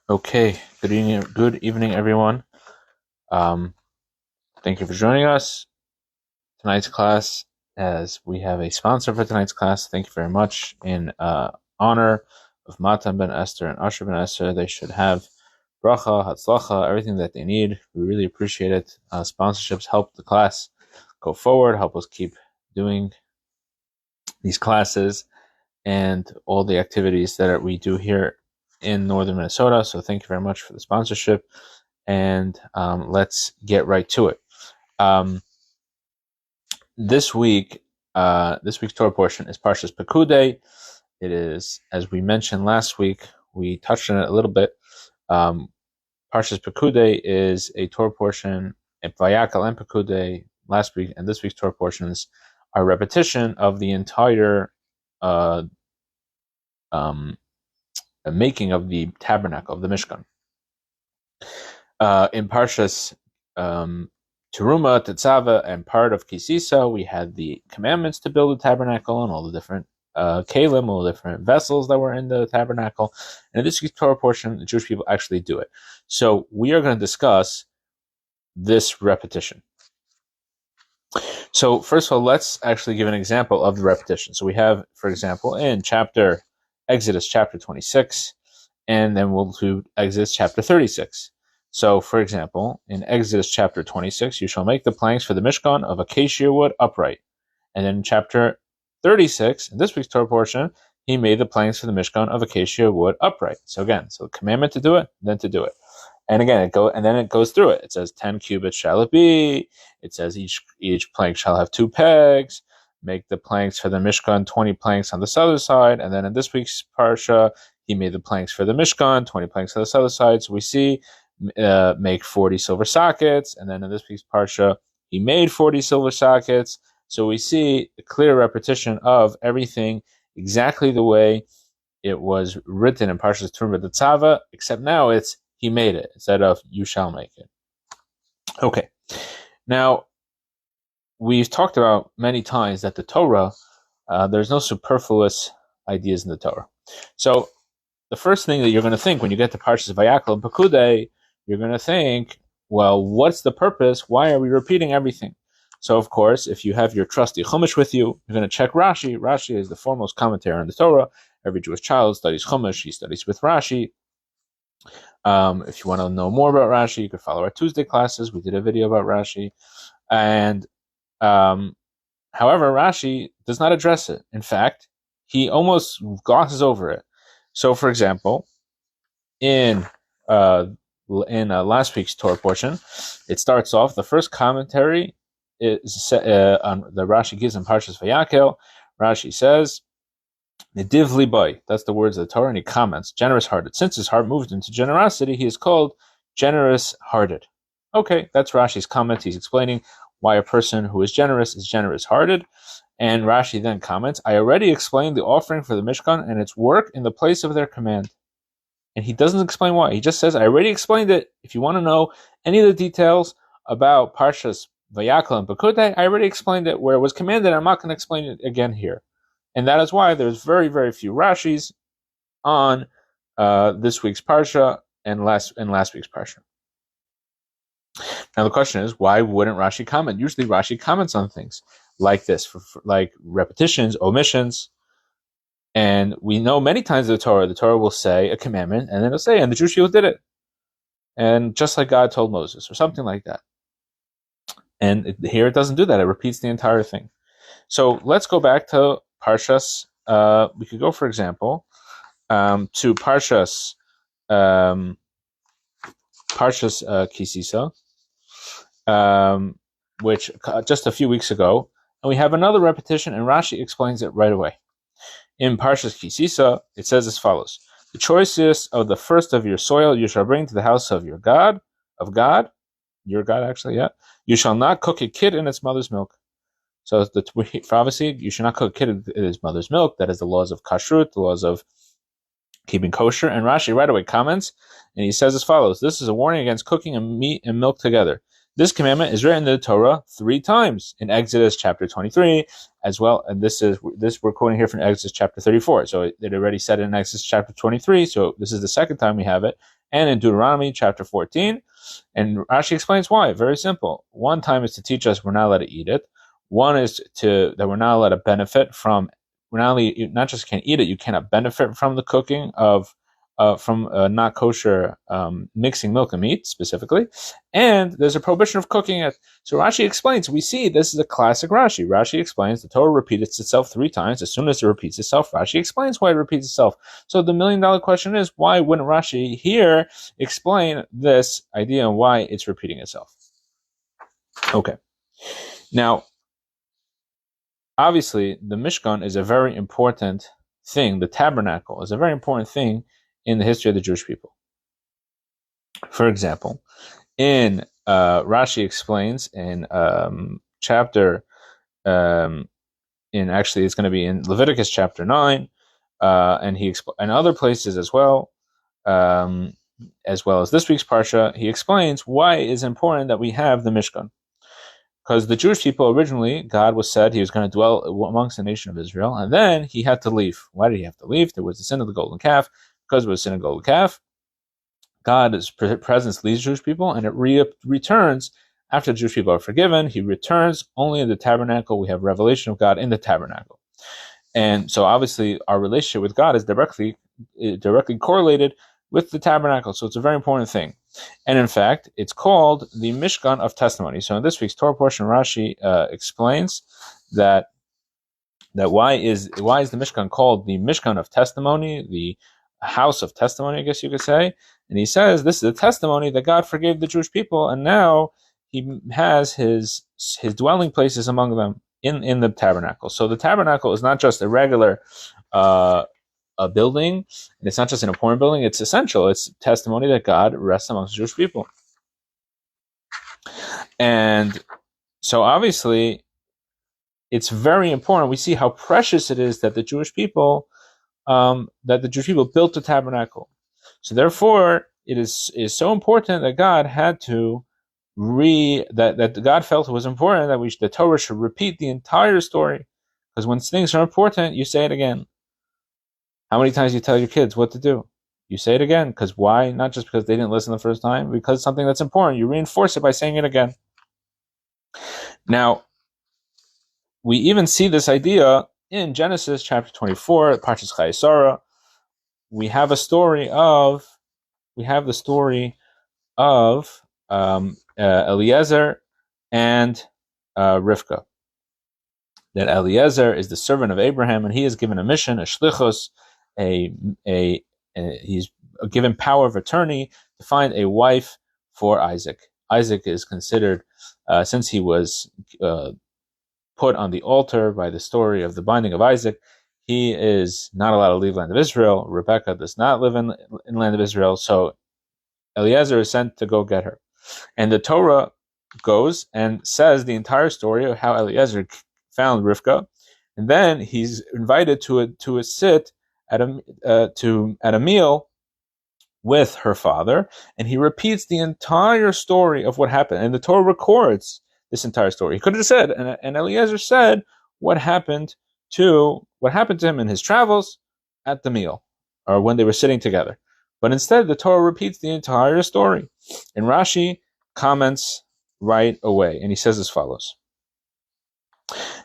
Okay, good evening, everyone. Thank you for joining us. Tonight's class, as we have a sponsor for tonight's class, thank you very much. In honor of Matan ben Esther and Asher ben Esther, they should have bracha, hatzlacha, everything that they need. We really appreciate it. Sponsorships help the class go forward, help us keep doing these classes and all the activities that we do here in northern Minnesota. So thank you very much for the sponsorship, and let's get right to it. This week's Torah portion is Parshas Pekudei. It is, as we mentioned last week, we touched on it a little bit. Parshas Pekudei is a Torah portion, and Vayakal and Pekudei last week, and this week's Torah portions are a repetition of the entire making of the Tabernacle, of the Mishkan. In Parshas Teruma, Tetzava, and part of Kisisa, we had the commandments to build the tabernacle and all the different kalim, all the different vessels that were in the tabernacle. And in this week's Torah portion, the Jewish people actually do it. So we are going to discuss this repetition. So first of all, let's actually give an example of the repetition. So we have, for example, in Exodus chapter 26, and then we'll do Exodus chapter 36. So, for example, in Exodus chapter 26, you shall make the planks for the Mishkan of acacia wood upright. And then in chapter 36, in this week's Torah portion, he made the planks for the Mishkan of acacia wood upright. So again, so the commandment to do it, then to do it. And again, it goes through it. It says 10 cubits shall it be. It says each plank shall have 2 pegs. Make the planks for the Mishkan, 20 planks on the southern side. And then in this week's Parsha, he made the planks for the Mishkan, 20 planks on the southern side. So we see make 40 silver sockets. And then in this week's Parsha, he made 40 silver sockets. So we see a clear repetition of everything exactly the way it was written in Parshas Teruma Tetzava, except now it's he made it instead of you shall make it. Okay. Now, we've talked about many times that the Torah, there's no superfluous ideas in the Torah. So the first thing that you're going to think when you get to Parshas Vayakal and Pekudei, you're going to think, well, what's the purpose? Why are we repeating everything? So, of course, if you have your trusty Chumash with you, you're going to check Rashi. Rashi is the foremost commentary on the Torah. Every Jewish child studies Chumash. He studies with Rashi. If you want to know more about Rashi, you could follow our Tuesday classes. We did a video about Rashi. And however, Rashi does not address it. In fact, he almost glosses over it. So, for example, in last week's Torah portion, it starts off, the first commentary is on the Rashi gives in Parshas Vayakal. Rashi says, Nediv libai, that's the words of the Torah, and he comments, generous-hearted. Since his heart moved into generosity, he is called generous-hearted. Okay, that's Rashi's comment. He's explaining why a person who is generous-hearted. And Rashi then comments, I already explained the offering for the Mishkan and its work in the place of their command. And he doesn't explain why. He just says, I already explained it. If you want to know any of the details about Parshas Vayakal and Pekudei, I already explained it where it was commanded. I'm not going to explain it again here. And that is why there's very, very few Rashis on this week's Parsha and last week's Parsha. Now the question is, why wouldn't Rashi comment? Usually Rashi comments on things like this, like repetitions, omissions. And we know many times in the Torah will say a commandment, and then it'll say, and the Jewish people did it. And just like God told Moses, or something like that. And here it doesn't do that. It repeats the entire thing. So let's go back to Parshas. We could go, for example, to Parshas Kisisa, which just a few weeks ago, and we have another repetition, and Rashi explains it right away. In Parshas Kisisa, it says as follows: the choicest of the first of your soil you shall bring to the house of your God, your God actually, yeah. You shall not cook a kid in its mother's milk. So obviously, you should not cook a kid in his mother's milk. That is the laws of kashrut, the laws of keeping kosher. And Rashi right away comments, and he says as follows: this is a warning against cooking and meat and milk together. This commandment is written in the Torah 3 times in Exodus chapter 23, as well. And this we're quoting here from Exodus chapter 34. So it already said it in Exodus chapter 23. So this is the second time we have it. and in Deuteronomy chapter 14. And Rashi explains why. Very simple. One time is to teach us we're not allowed to eat it. One is that we're not allowed to benefit from. We're not just can't eat it. You cannot benefit from the cooking of from not kosher mixing milk and meat specifically. And there's a prohibition of cooking it. So Rashi explains. We see this is a classic Rashi. Rashi explains the Torah repeats itself 3 times. As soon as it repeats itself, Rashi explains why it repeats itself. So the $1 million question is, why wouldn't Rashi here explain this idea and why it's repeating itself? Okay. Now, obviously, the Mishkan is a very important thing. The Tabernacle is a very important thing in the history of the Jewish people. For example, in Rashi explains in chapter, it's going to be in Leviticus chapter 9, and and other places as well as this week's Parsha, he explains why it is important that we have the Mishkan. Because the Jewish people originally, God said he was going to dwell amongst the nation of Israel, and then he had to leave. Why did he have to leave? There was the sin of the golden calf. Because of the sin of the golden calf, God's presence leaves Jewish people, and it returns after the Jewish people are forgiven. He returns only in the tabernacle. We have revelation of God in the tabernacle. And so obviously our relationship with God is directly correlated with the tabernacle. So it's a very important thing. And in fact, it's called the Mishkan of Testimony. So in this week's Torah portion, Rashi explains that why is the Mishkan called the Mishkan of Testimony, the house of testimony, I guess you could say. And he says this is a testimony that God forgave the Jewish people, and now he has his dwelling places among them in the tabernacle. So the tabernacle is not just a regular a building, and it's not just an important building, it's essential. It's testimony that God rests amongst the Jewish people. And so obviously it's very important. We see how precious it is that the Jewish people built the tabernacle. So therefore it is so important that God had to that God felt it was important that the Torah should repeat the entire story. Because when things are important, you say it again. How many times you tell your kids what to do? You say it again. Because why? Not just because they didn't listen the first time, because it's something that's important. You reinforce it by saying it again. Now, we even see this idea in Genesis chapter 24, Parsha Chayesara. We have the story of Eliezer and Rivka. That Eliezer is the servant of Abraham, and he is given a mission, a shlichus, he's given power of attorney to find a wife for Isaac. Isaac is considered, since he was put on the altar by the story of the binding of Isaac, he is not allowed to leave the land of Israel. Rebekah does not live in the land of Israel, so Eliezer is sent to go get her. And the Torah goes and says the entire story of how Eliezer found Rivka, and then he's invited to sit at a meal with her father, and he repeats the entire story of what happened. And the Torah records this entire story. He could have said, and Eliezer said what happened to him in his travels at the meal, or when they were sitting together. But instead, the Torah repeats the entire story. And Rashi comments right away, and he says as follows.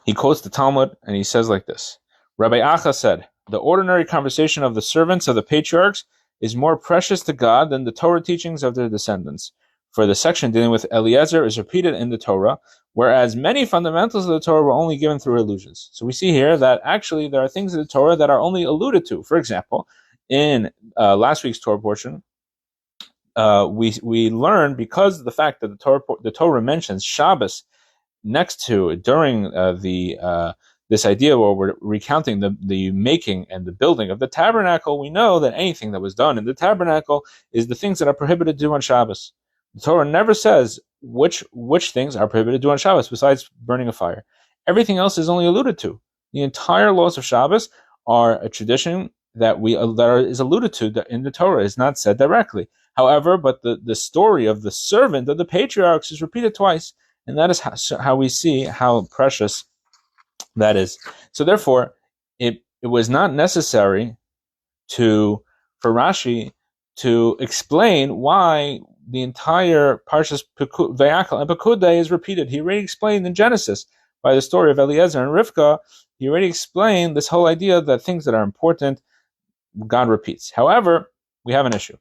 He quotes the Talmud, and he says like this. Rabbi Acha said, the ordinary conversation of the servants of the patriarchs is more precious to God than the Torah teachings of their descendants. For the section dealing with Eliezer is repeated in the Torah, whereas many fundamentals of the Torah were only given through allusions. So we see here that actually there are things in the Torah that are only alluded to. For example, in last week's Torah portion, we learn, because of the fact that the Torah mentions Shabbos next to during this idea where we're recounting the making and the building of the tabernacle, we know that anything that was done in the tabernacle is the things that are prohibited to do on Shabbos. The Torah never says which things are prohibited to do on Shabbos besides burning a fire. Everything else is only alluded to. The entire laws of Shabbos are a tradition that is alluded to in the Torah, is not said directly. However, but the story of the servant of the patriarchs is repeated twice, and that is how we see how precious that is. So therefore, it was not necessary for Rashi to explain why the entire Parshas Vayakal and Pekudei is repeated. He already explained in Genesis by the story of Eliezer and Rivka. He already explained this whole idea that things that are important, God repeats. However, we have an issue.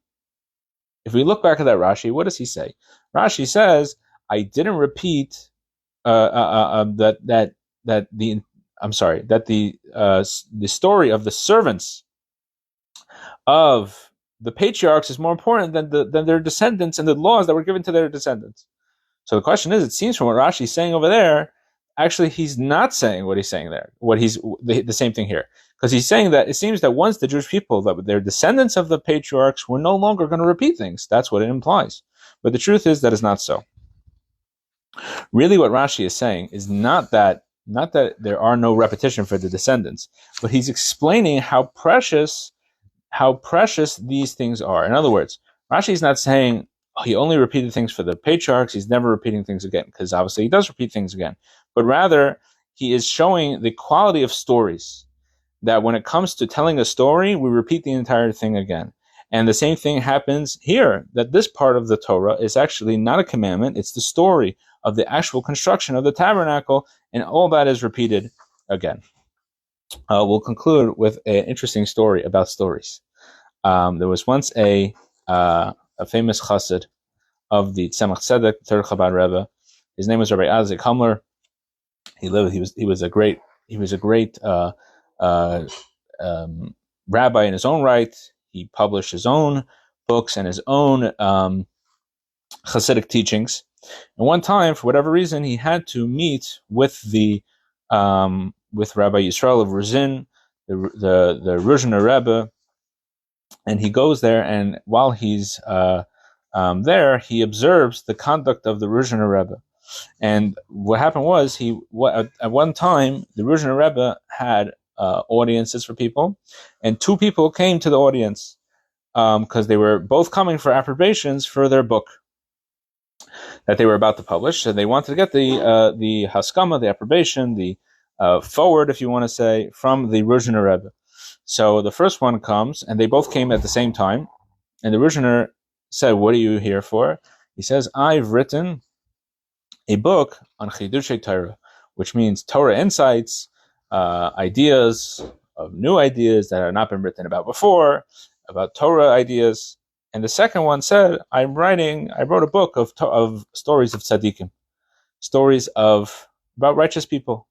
If we look back at that Rashi, what does he say? Rashi says, "I didn't repeat that the story of the servants of the patriarchs is more important than their descendants and the laws that were given to their descendants." So the question is, it seems from what Rashi is saying over there, actually he's not saying what he's saying there. The same thing here, because he's saying that it seems that once the Jewish people, that they're descendants of the patriarchs, were no longer going to repeat things. That's what it implies. But the truth is that is not so. Really, what Rashi is saying is not that there are no repetition for the descendants, but he's explaining how precious these things are. In other words, Rashi is not saying he only repeated things for the patriarchs, he's never repeating things again, because obviously he does repeat things again. But rather, he is showing the quality of stories, that when it comes to telling a story, we repeat the entire thing again. And the same thing happens here, that this part of the Torah is actually not a commandment, it's the story of the actual construction of the tabernacle, and all that is repeated again. We'll conclude with an interesting story about stories. There was once a famous chassid of the Tzemach Tzedek, the Third Chabad Rebbe. His name was Rabbi Isaac Hamler. He was a great rabbi in his own right. He published his own books and his own Hasidic teachings. And one time, for whatever reason, he had to meet with with Rabbi Yisrael of Ruzin, the Ruzhiner Rebbe, and he goes there. And while he's there, he observes the conduct of the Ruzhiner Rebbe. And what happened was, at one time the Ruzhiner Rebbe had audiences for people, and two people came to the audience because they were both coming for approbations for their book that they were about to publish. So they wanted to get the haskama, the approbation, the forward, if you want to say, from the Ruzhiner Rebbe. So the first one comes, and they both came at the same time. And the Ruzhiner said, "What are you here for?" He says, "I've written a book on Chidushei Torah," which means Torah insights, ideas of new ideas that have not been written about before, about Torah ideas. And the second one said, I wrote a book of stories of tzaddikim, stories about righteous people.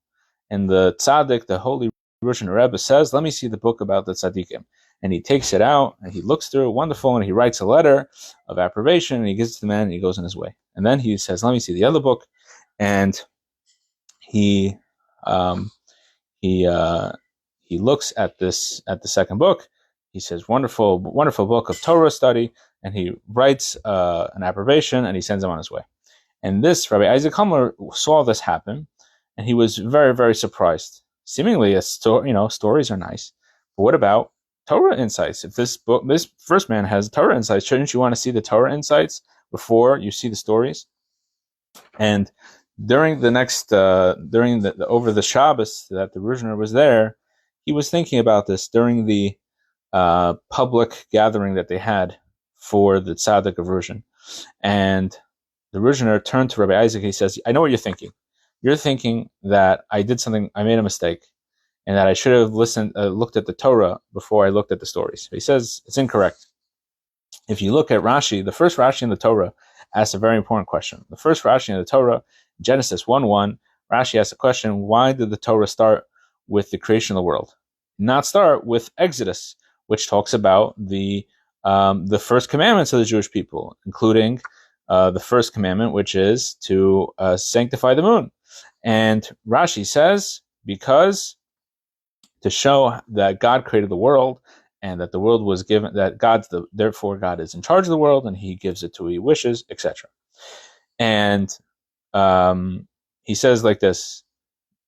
And the tzaddik, the holy Ruzhiner Rebbe, says, "Let me see the book about the tzaddikim." And he takes it out, and he looks through it, wonderful, and he writes a letter of approbation, and he gives it to the man, and he goes on his way. And then he says, "Let me see the other book." And he looks at the second book. He says, "Wonderful, wonderful book of Torah study," and he writes an approbation, and he sends him on his way. And this Rabbi Isaac Hamler saw this happen, and he was very, very surprised. Seemingly, stories are nice, but what about Torah insights? If this first man has Torah insights, shouldn't you want to see the Torah insights before you see the stories? And during the over the Shabbos that the Ruzhiner was there, he was thinking about this during the public gathering that they had for the tzaddik of Ruzhin. And the Ruzhiner turned to Rabbi Isaac. He says, "I know what you're thinking. You're thinking that I made a mistake, and that I should have looked at the Torah before I looked at the stories." He says it's incorrect. If you look at Rashi, the first Rashi in the Torah asks a very important question. The first Rashi in the Torah, Genesis 1:1, Rashi asks a question: why did the Torah start with the creation of the world, not start with Exodus, which talks about the first commandments of the Jewish people, including the first commandment, which is to sanctify the moon? And Rashi says, because to show that God created the world, and that the world was given, that therefore God is in charge of the world, and he gives it to who he wishes, etc. And he says like this: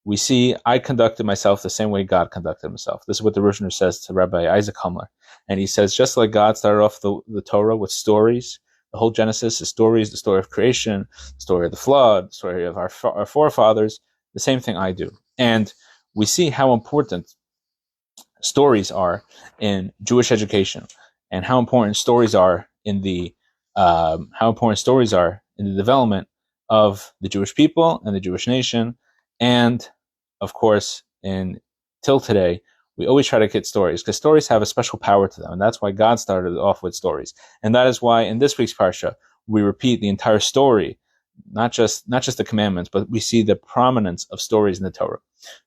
we see, I conducted myself the same way God conducted himself. This is what the Ruzhiner says to Rabbi Isaac Hamler. And he says, just like God started off the Torah with stories, the whole Genesis is stories, the story of creation, the story of the flood, the story of our forefathers, the same thing I do. And we see how important stories are in Jewish education. and how important stories are in the development of the Jewish people and the Jewish nation. And of course, till today, we always try to get stories because stories have a special power to them, and that's why God started off with stories. And that is why in this week's Parsha we repeat the entire story, not just the commandments, but we see the prominence of stories in the Torah.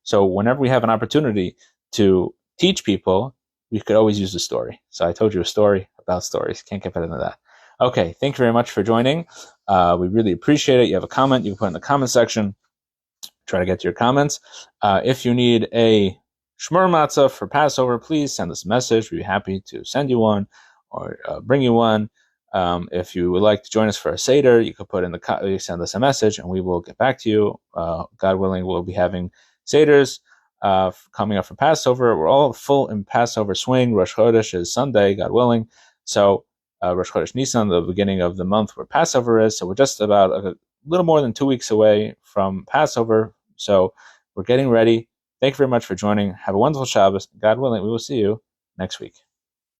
So whenever we have an opportunity to teach people, we could always use a story. So I told you a story about stories. Can't get better than that. Okay, thank you very much for joining. We really appreciate it. You have a comment, you can put it in the comment section. Try to get to your comments. If you need a shmur matzah for Passover, please send us a message. We'd be happy to send you one or bring you one. If you would like to join us for a Seder, you could you send us a message and we will get back to you. God willing, we'll be having Seders coming up for Passover. We're all full in Passover swing. Rosh Chodesh is Sunday, God willing. So Rosh Chodesh Nisan, the beginning of the month where Passover is. So we're just about a little more than 2 weeks away from Passover. So we're getting ready. Thank you very much for joining. Have a wonderful Shabbos. God willing, we will see you next week.